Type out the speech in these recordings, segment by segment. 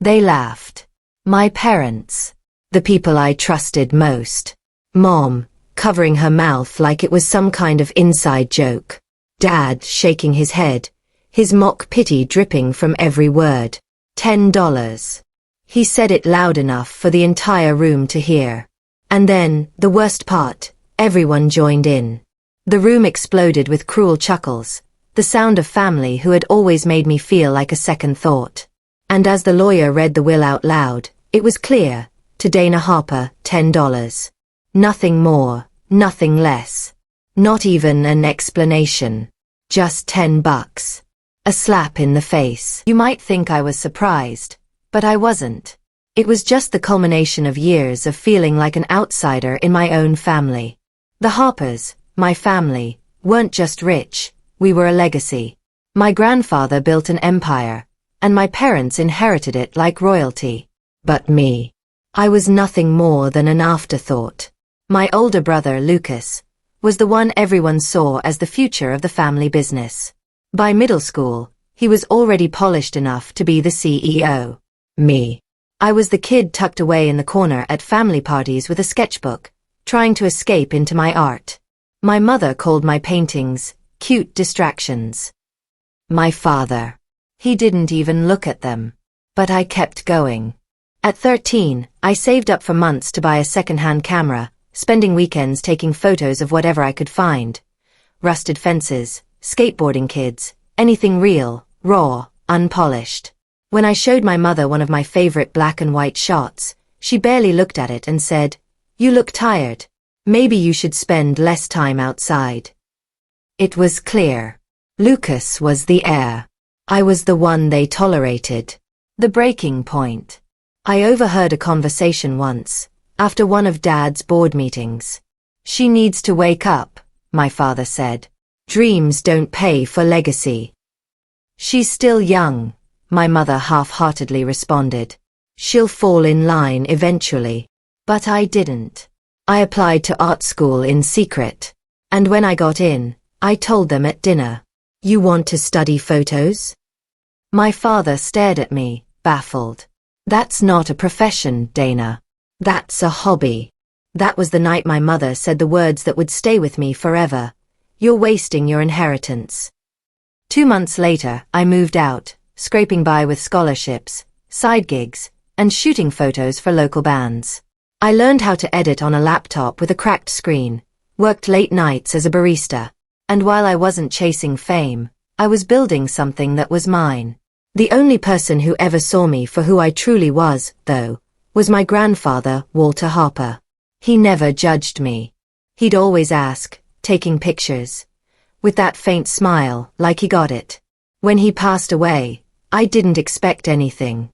They laughed. My parents. The people I trusted most. Mom, covering her mouth like it was some kind of inside joke. Dad, shaking his head, his mock pity dripping from every word. $10. He said it loud enough for the entire room to hear. And then, the worst part, everyone joined in. The room exploded with cruel chuckles, the sound of family who had always made me feel like a second thought. And as the lawyer read the will out loud, it was clear, to Dana Harper, $10. Nothing more, nothing less. Not even an explanation. Just $10. A slap in the face. You might think I was surprised, but I wasn't. It was just the culmination of years of feeling like an outsider in my own family. The Harpers, my family, weren't just rich, we were a legacy. My grandfather built an empire, and my parents inherited it like royalty. But me. I was nothing more than an afterthought. My older brother, Lucas, was the one everyone saw as the future of the family business. By middle school, he was already polished enough to be the CEO. Me. I was the kid tucked away in the corner at family parties with a sketchbook, trying to escape into my art. My mother called my paintings cute distractions. My father. He didn't even look at them. But I kept going. At 13, I saved up for months to buy a second-hand camera, spending weekends taking photos of whatever I could find. Rusted fences, skateboarding kids, anything real, raw, unpolished. When I showed my mother one of my favorite black and white shots, she barely looked at it and said, "You look tired. Maybe you should spend less time outside." It was clear. Lucas was the heir. I was the one they tolerated. The breaking point. I overheard a conversation once, after one of Dad's board meetings. "She needs to wake up," my father said. "Dreams don't pay for legacy." "She's still young," my mother half-heartedly responded. "She'll fall in line eventually." But I didn't. I applied to art school in secret. And when I got in, I told them at dinner, "You want to study photos?" My father stared at me, baffled. "That's not a profession, Dana. That's a hobby." That was the night my mother said the words that would stay with me forever. "You're wasting your inheritance." 2 months later, I moved out, scraping by with scholarships, side gigs, and shooting photos for local bands. I learned how to edit on a laptop with a cracked screen, worked late nights as a barista, and while I wasn't chasing fame, I was building something that was mine. The only person who ever saw me for who I truly was, though, was my grandfather, Walter Harper. He never judged me. He'd always ask, taking pictures, with that faint smile, like he got it. When he passed away, I didn't expect anything.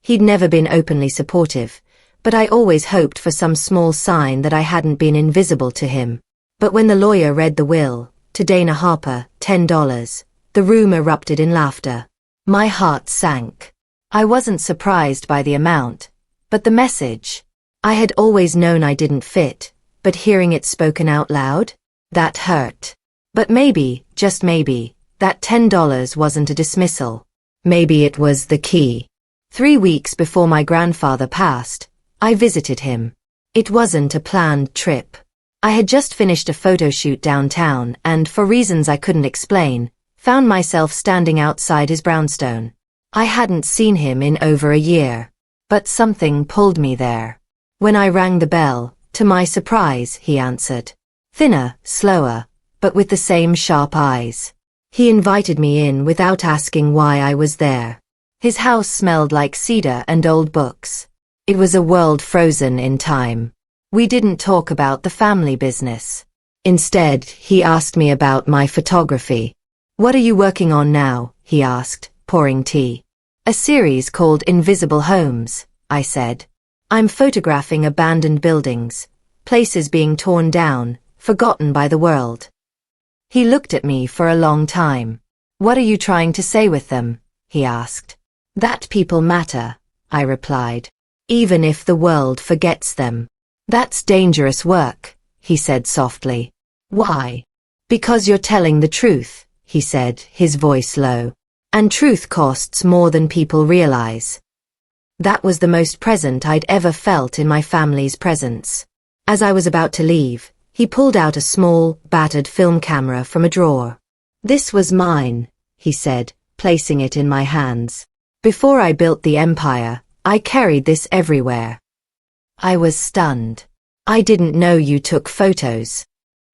He'd never been openly supportive, but I always hoped for some small sign that I hadn't been invisible to him. But when the lawyer read the will, to Dana Harper, $10, the room erupted in laughter. My heart sank. I wasn't surprised by the amount, but the message. I had always known I didn't fit, but hearing it spoken out loud, that hurt. But maybe, just maybe, that $10 wasn't a dismissal. Maybe it was the key. 3 weeks before my grandfather passed, I visited him. It wasn't a planned trip. I had just finished a photo shoot downtown and, for reasons I couldn't explain, found myself standing outside his brownstone. I hadn't seen him in over a year, but something pulled me there. When I rang the bell, to my surprise, he answered. Thinner, slower, but with the same sharp eyes. He invited me in without asking why I was there. His house smelled like cedar and old books. It was a world frozen in time. We didn't talk about the family business. Instead, he asked me about my photography. "What are you working on now?" he asked, pouring tea. "A series called Invisible Homes," I said. "I'm photographing abandoned buildings, places being torn down, forgotten by the world." He looked at me for a long time. "What are you trying to say with them?" he asked. "That people matter," I replied. "Even if the world forgets them." "That's dangerous work," he said softly. "Why?" "Because you're telling the truth," he said, his voice low. "And truth costs more than people realize." That was the most present I'd ever felt in my family's presence. As I was about to leave, he pulled out a small, battered film camera from a drawer. "This was mine," he said, placing it in my hands. "Before I built the empire, I carried this everywhere." I was stunned. "I didn't know you took photos."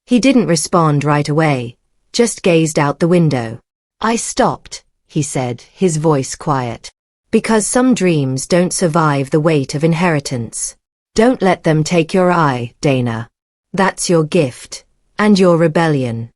He didn't respond right away, just gazed out the window. "I stopped," he said, his voice quiet. "Because some dreams don't survive the weight of inheritance. Don't let them take your eye, Dana. That's your gift, and your rebellion."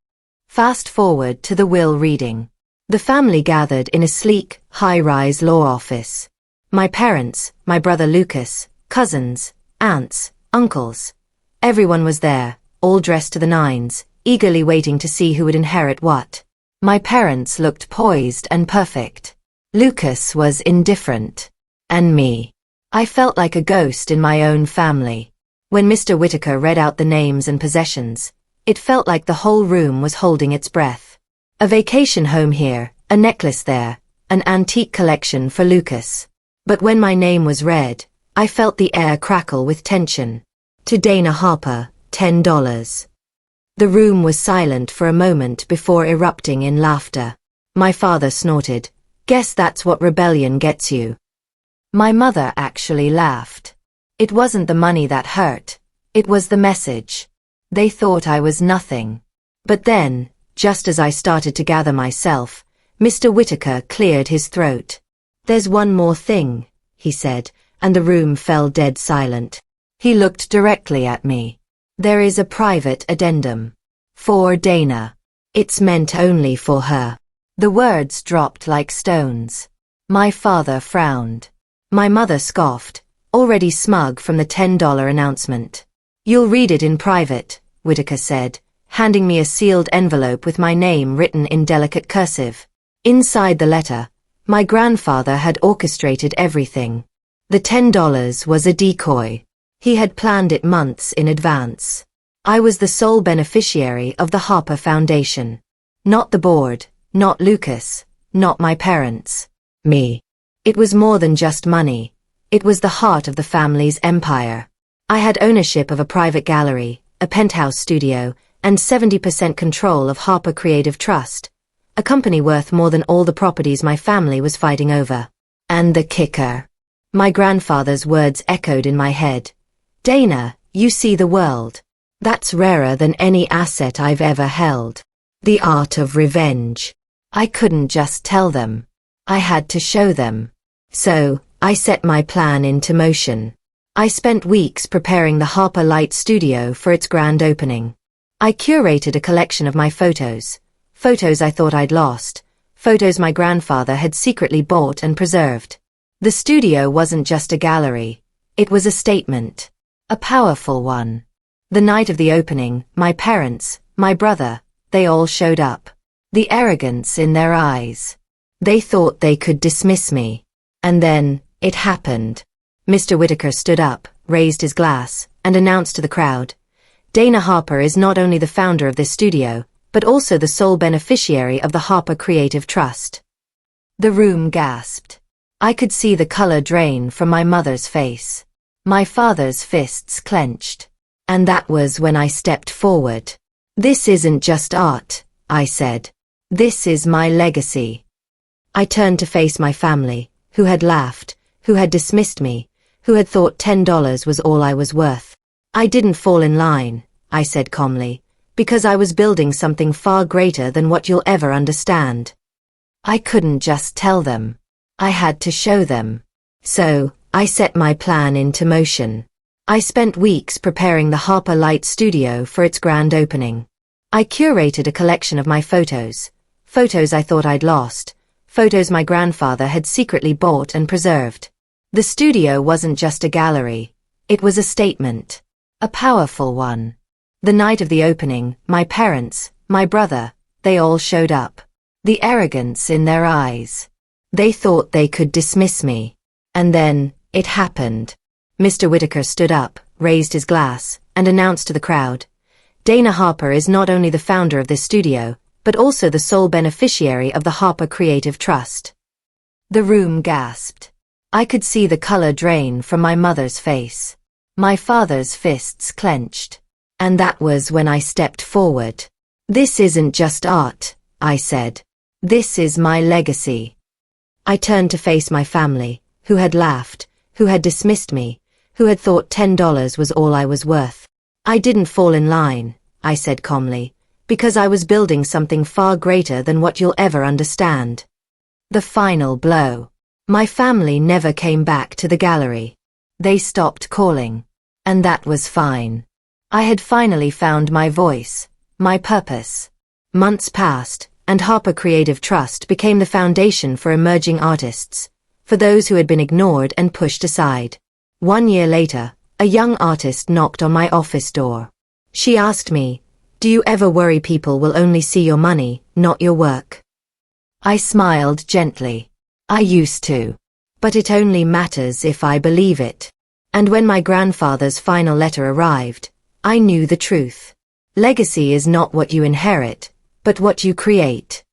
Fast forward to the will reading. The family gathered in a sleek, high-rise law office. My parents, my brother Lucas, cousins, aunts, uncles. Everyone was there, all dressed to the nines, eagerly waiting to see who would inherit what. My parents looked poised and perfect. Lucas was indifferent. And me. I felt like a ghost in my own family. When Mr. Whitaker read out the names and possessions, it felt like the whole room was holding its breath. A vacation home here, a necklace there, an antique collection for Lucas. But when my name was read, I felt the air crackle with tension. To Dana Harper, $10. The room was silent for a moment before erupting in laughter. My father snorted. "Guess that's what rebellion gets you." My mother actually laughed. It wasn't the money that hurt. It was the message. They thought I was nothing. But then, just as I started to gather myself, Mr. Whitaker cleared his throat. "There's one more thing," he said, and the room fell dead silent. He looked directly at me. "There is a private addendum. For Dana. It's meant only for her." The words dropped like stones. My father frowned. My mother scoffed, already smug from the $10 announcement. "You'll read it in private," Whitaker said, handing me a sealed envelope with my name written in delicate cursive. Inside the letter, my grandfather had orchestrated everything. The $10 was a decoy. He had planned it months in advance. I was the sole beneficiary of the Harper Foundation. Not the board, not Lucas, not my parents. Me. It was more than just money. It was the heart of the family's empire. I had ownership of a private gallery, a penthouse studio, and 70% control of Harper Creative Trust, a company worth more than all the properties my family was fighting over. And the kicker. My grandfather's words echoed in my head. "Dana, you see the world. That's rarer than any asset I've ever held. The art of revenge." I couldn't just tell them. I had to show them. So, I set my plan into motion. I spent weeks preparing the Harper Light Studio for its grand opening. I curated a collection of my photos. Photos I thought I'd lost. Photos my grandfather had secretly bought and preserved. The studio wasn't just a gallery. It was a statement. A powerful one. The night of the opening, my parents, my brother, they all showed up. The arrogance in their eyes. They thought they could dismiss me. And then, it happened. Mr. Whitaker stood up, raised his glass, and announced to the crowd, "Dana Harper is not only the founder of this studio, but also the sole beneficiary of the Harper Creative Trust." The room gasped. I could see the color drain from my mother's face. My father's fists clenched. And that was when I stepped forward. "This isn't just art," I said. "This is my legacy." I turned to face my family, who had laughed, who had dismissed me, who had thought $10 was all I was worth. "I didn't fall in line," I said calmly, "because I was building something far greater than what you'll ever understand." I couldn't just tell them. I had to show them. So, I set my plan into motion. I spent weeks preparing the Harper Light Studio for its grand opening. I curated a collection of my photos. Photos I thought I'd lost. Photos my grandfather had secretly bought and preserved. The studio wasn't just a gallery. It was a statement. A powerful one. The night of the opening, my parents, my brother, they all showed up. The arrogance in their eyes. They thought they could dismiss me. And then, it happened. Mr. Whitaker stood up, raised his glass, and announced to the crowd, "Dana Harper is not only the founder of this studio, but also the sole beneficiary of the Harper Creative Trust." The room gasped. I could see the color drain from my mother's face. My father's fists clenched. And that was when I stepped forward. This isn't just art, I said. This is my legacy. I turned to face my family, who had laughed, who had dismissed me, who had thought $10 was all I was worth. I didn't fall in line, I said calmly, because I was building something far greater than what you'll ever understand. The final blow. My family never came back to the gallery. They stopped calling. And that was fine. I had finally found my voice, my purpose. Months passed, and Harper Creative Trust became the foundation for emerging artists, for those who had been ignored and pushed aside. 1 year later, a young artist knocked on my office door. She asked me, "Do you ever worry people will only see your money, not your work?" I smiled gently. I used to. But it only matters if I believe it. And when my grandfather's final letter arrived, I knew the truth. Legacy is not what you inherit, but what you create.